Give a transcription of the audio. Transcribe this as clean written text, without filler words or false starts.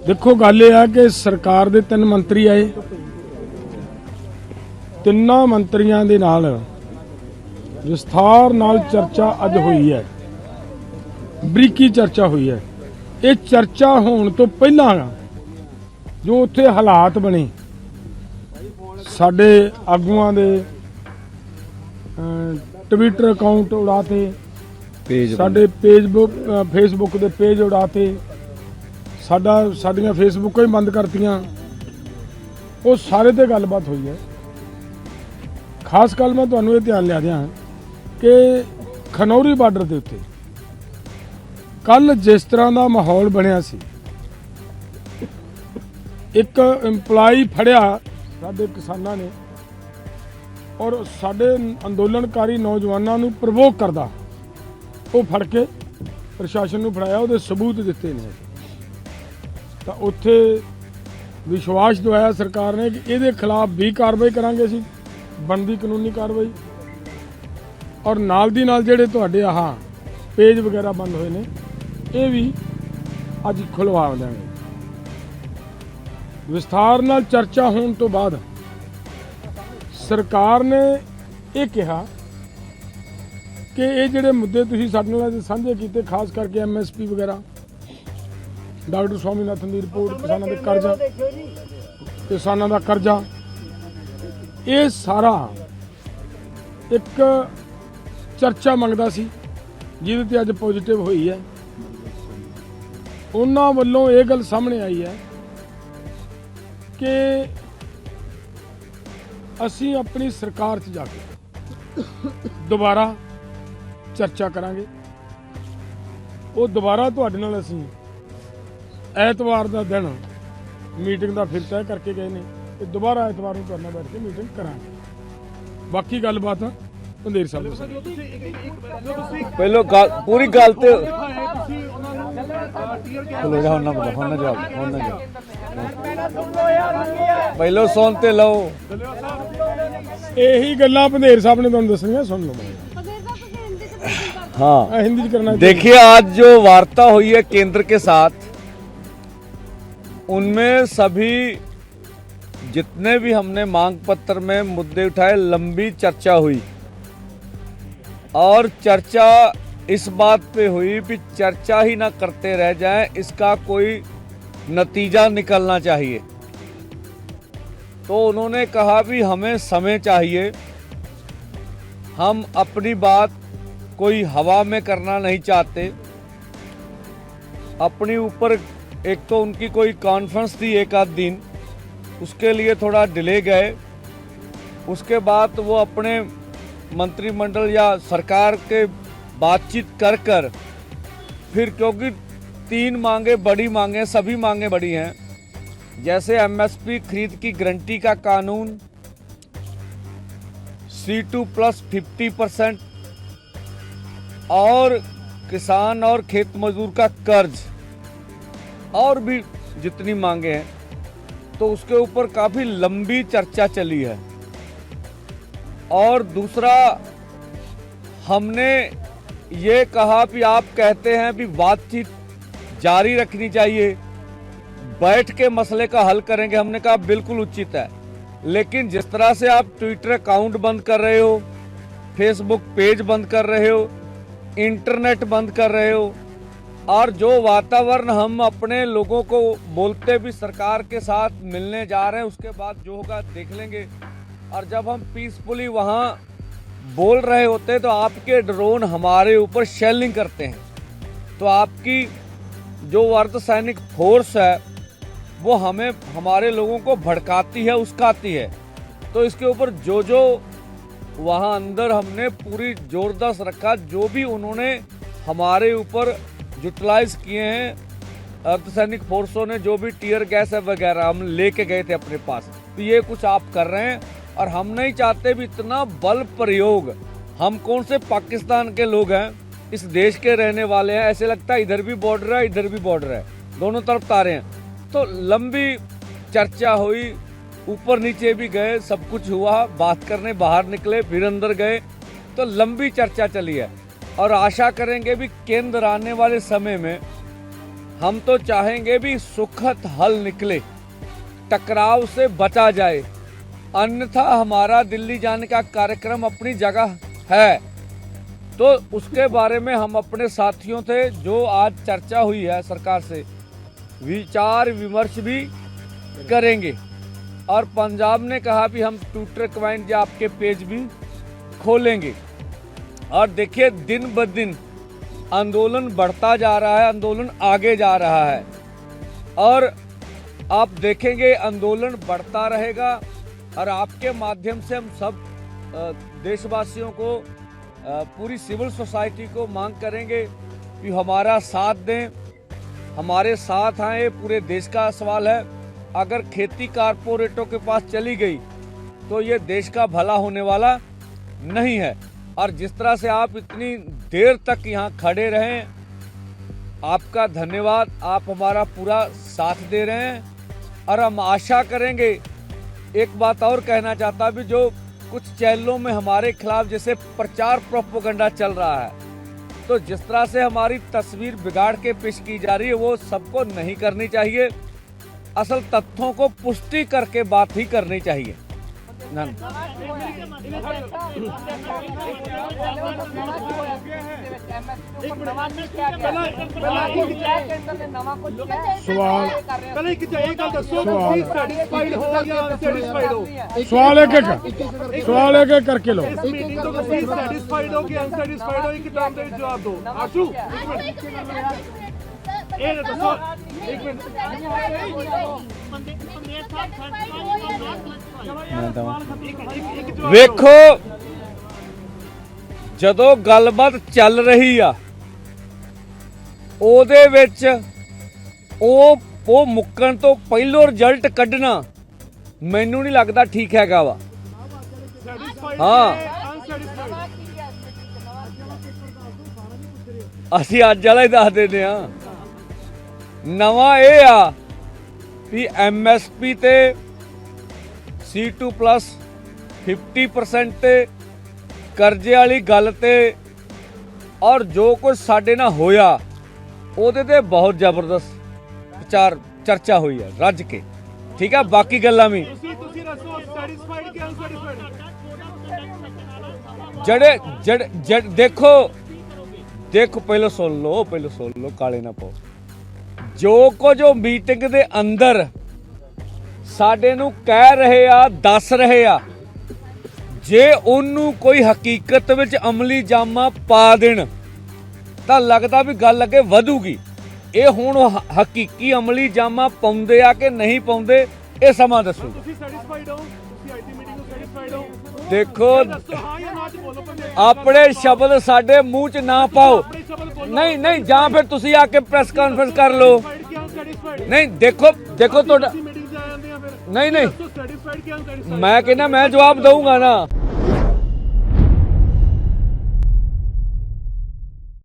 देखो गल यह है कि सरकार दे 3 मंत्री आए, तिन्ना मंत्रियों के नाल विस्तार नाल चर्चा अज हुई है, बरीकी चर्चा हुई है। ये चर्चा होने तो पहला जो उत्थे हालात बने साडे आगूआं दे ट्विटर अकाउंट उड़ाते, साडे फेसबुक दे पेज उड़ाते, साडियां फेसबुक ही बंद करतियां, वो सारे ते गलबात हुई है। खास गल मैं तुहानूं ये ध्यान लिया दियां कि खनौरी बार्डर के उत्ते कल जिस तरह का माहौल बनया सी, एक इंपलाई फड़िया साडे किसानां ने और साडे अंदोलनकारी नौजवानों नूं प्रवोक करदा, वो फड़ के प्रशासन नूं फड़ाया, उहदे सबूत दिते ने। तो उत्थे विश्वास दवाया सरकार ने कि इहदे खिलाफ भी कार्रवाई करांगे असीं, बनदी कानूनी कार्रवाई, और नाल दी नाल जिहड़े तुहाडे आह पेज वगैरह बंद होए ने ये भी अज खुलवा देंगे। विस्तार नाल चर्चा होने तो बाद सरकार ने यह कहा कि ये जिहड़े मुद्दे तुसीं साडे नाल साझे कीते, खास करके MSP वगैरह, डॉक्टर स्वामीनाथन की रिपोर्ट, किसानों के कर्जा, किसानों का कर्जा, ये सारा एक चर्चा मंगदा सी जिहदे ते अज पॉजिटिव हुई है। उन्हां वल्लों ये गल सामने आई है कि असीं अपनी सरकार च जाके दोबारा चर्चा करांगे। वो दोबारा तुहाडे नाल असीं ऐतवार का दिन मीटिंग का फिर तय करके गए ने कि दोबारा ऐतवार को करना बैठ के मीटिंग करांगे। बाकी गलबात पंधेर साहब पहलो पूरी गल तो पहलो सुनते लो, यही गल्लां पंधेर साहब ने तुहानूं दसणियां, सुन लो। हाँ हिंदी करना। देखिए, आज जो वार्ता हुई है केंद्र के साथ, उनमें सभी जितने भी हमने मांग पत्र में मुद्दे उठाए, लंबी चर्चा हुई और चर्चा इस बात पे हुई कि चर्चा ही ना करते रह जाएं, इसका कोई नतीजा निकलना चाहिए। तो उन्होंने कहा भी हमें समय चाहिए, हम अपनी बात कोई हवा में करना नहीं चाहते। अपनी ऊपर एक तो उनकी कोई कॉन्फ्रेंस थी एक आध दिन, उसके लिए थोड़ा डिले गए। उसके बाद वो अपने मंत्रिमंडल या सरकार के बातचीत कर फिर, क्योंकि 3 मांगे बड़ी मांगे, सभी मांगे बड़ी हैं, जैसे MSP खरीद की गारंटी का कानून, C2+ 50% और किसान और खेत मजदूर का कर्ज, और भी जितनी मांगे हैं, तो उसके ऊपर काफ़ी लंबी चर्चा चली है। और दूसरा, हमने ये कहा कि आप कहते हैं कि बातचीत जारी रखनी चाहिए, बैठ के मसले का हल करेंगे। हमने कहा बिल्कुल उचित है, लेकिन जिस तरह से आप ट्विटर अकाउंट बंद कर रहे हो, फेसबुक पेज बंद कर रहे हो, इंटरनेट बंद कर रहे हो, और जो वातावरण हम अपने लोगों को बोलते भी सरकार के साथ मिलने जा रहे हैं, उसके बाद जो होगा देख लेंगे। और जब हम पीसफुली वहाँ बोल रहे होते हैं तो आपके ड्रोन हमारे ऊपर शेलिंग करते हैं, तो आपकी जो अर्धसैनिक फोर्स है वो हमें, हमारे लोगों को भड़काती है, उस्काती है। तो इसके ऊपर जो वहाँ अंदर हमने पूरी जोरदार रखा, जो भी उन्होंने हमारे ऊपर यूटिलाइज किए हैं अर्धसैनिक फोर्सों ने, जो भी टीयर गैस है वगैरह हम लेके गए थे अपने पास, तो ये कुछ आप कर रहे हैं। और हम नहीं चाहते भी इतना बल प्रयोग। हम कौन से पाकिस्तान के लोग हैं, इस देश के रहने वाले हैं, ऐसे लगता है इधर भी बॉर्डर है इधर भी बॉर्डर है, दोनों तरफ तारे हैं। तो लंबी चर्चा हुई, ऊपर नीचे भी गए, सब कुछ हुआ, बात करने बाहर निकले, फिर अंदर गए, तो लंबी चर्चा चली है। और आशा करेंगे भी केंद्र आने वाले समय में हम तो चाहेंगे भी सुखद हल निकले, टकराव से बचा जाए, अन्यथा हमारा दिल्ली जाने का कार्यक्रम अपनी जगह है। तो उसके बारे में हम अपने साथियों से जो आज चर्चा हुई है सरकार से, विचार विमर्श भी करेंगे। और पंजाब ने कहा भी हम ट्विटर अकाउंट या आपके पेज भी खोलेंगे। और देखिए दिन ब दिन आंदोलन बढ़ता जा रहा है, आंदोलन आगे जा रहा है और आप देखेंगे आंदोलन बढ़ता रहेगा। और आपके माध्यम से हम सब देशवासियों को, पूरी सिविल सोसाइटी को मांग करेंगे कि हमारा साथ दें, हमारे साथ आए। पूरे देश का सवाल है, अगर खेती कारपोरेटों के पास चली गई तो ये देश का भला होने वाला नहीं है। और जिस तरह से आप इतनी देर तक यहाँ खड़े रहे, आपका धन्यवाद। आप हमारा पूरा साथ दे रहे हैं और हम आशा करेंगे। एक बात और कहना चाहता भी, जो कुछ चैनलों में हमारे खिलाफ जैसे प्रचार प्रोपेगेंडा चल रहा है, तो जिस तरह से हमारी तस्वीर बिगाड़ के पेश की जा रही है वो सबको नहीं करनी चाहिए। असल तथ्यों को पुष्टि करके बात ही करनी चाहिए। सवाल एक एक करके लो। ਵੇਖੋ ਜਦੋਂ ਗੱਲਬਾਤ ਚੱਲ ਰਹੀ ਆ ਉਹਦੇ ਵਿੱਚ ਉਹ ਮੁੱਕਣ ਤੋਂ ਪਹਿਲੋਂ ਰਿਜ਼ਲਟ ਕੱਢਣਾ ਮੈਨੂੰ ਨਹੀਂ ਲੱਗਦਾ ਠੀਕ ਹੈਗਾ ਵਾ। ਹਾਂ, ਅਸੀਂ ਅੱਜ ਵਾਲਾ ਹੀ ਦੱਸ ਦਿੰਦੇ ਆ। ਨਵਾਂ ਇਹ ਆ ਵੀ MSP ਤੇ C2+ 50% ਤੇ ਕਰਜ਼ੇ ਵਾਲੀ ਗੱਲ ਤੇ ਔਰ ਜੋ ਕੁਝ ਸਾਡੇ ਨਾਲ ਹੋਇਆ ਉਹਦੇ ਤੇ ਬਹੁਤ ਜ਼ਬਰਦਸਤ ਵਿਚਾਰ ਚਰਚਾ ਹੋਈ ਹੈ ਰੱਜ ਕੇ। ਠੀਕ ਹੈ, ਬਾਕੀ ਗੱਲਾਂ ਵੀ ਜਿਹੜੇ ਦੇਖੋ ਪਹਿਲਾਂ ਸੁਣ ਲਓ ਕਾਲੇ ਨਾ ਪਾਓ। ਜੋ ਕੁਝ ਉਹ ਮੀਟਿੰਗ ਦੇ ਅੰਦਰ ਸਾਡੇ ਨੂੰ ਕਹਿ ਰਹੇ ਆ, ਦੱਸ ਰਹੇ ਆ, ਜੇ ਉਹਨੂੰ ਕੋਈ ਹਕੀਕਤ ਵਿੱਚ ਅਮਲੀ ਜਾਮਾ ਪਾ ਦੇਣ ਤਾਂ ਲੱਗਦਾ ਵੀ ਗੱਲ ਅੱਗੇ ਵਧੂਗੀ। ਇਹ ਹੁਣ ਹਕੀਕੀ ਅਮਲੀ ਜਾਮਾ ਪਾਉਂਦੇ ਆ ਕਿ ਨਹੀਂ ਪਾਉਂਦੇ, ਇਹ ਸਮਾਂ ਦੱਸੂ। ਦੇਖੋ ਆਪਣੇ ਸ਼ਬਦ ਸਾਡੇ ਮੂੰਹ 'ਚ ਨਾ ਪਾਓ। ਨਹੀਂ ਜਾਂ ਫਿਰ ਤੁਸੀਂ ਆ ਕੇ ਪ੍ਰੈਸ ਕਾਨਫਰੰਸ ਕਰ ਲਓ। ਨਹੀਂ ਦੇਖੋ ਤੁਹਾਡਾ ਨਹੀਂ ਮੈਂ ਕਹਿੰਦਾ ਮੈਂ ਜਵਾਬ ਦਊਂਗਾ ਨਾ।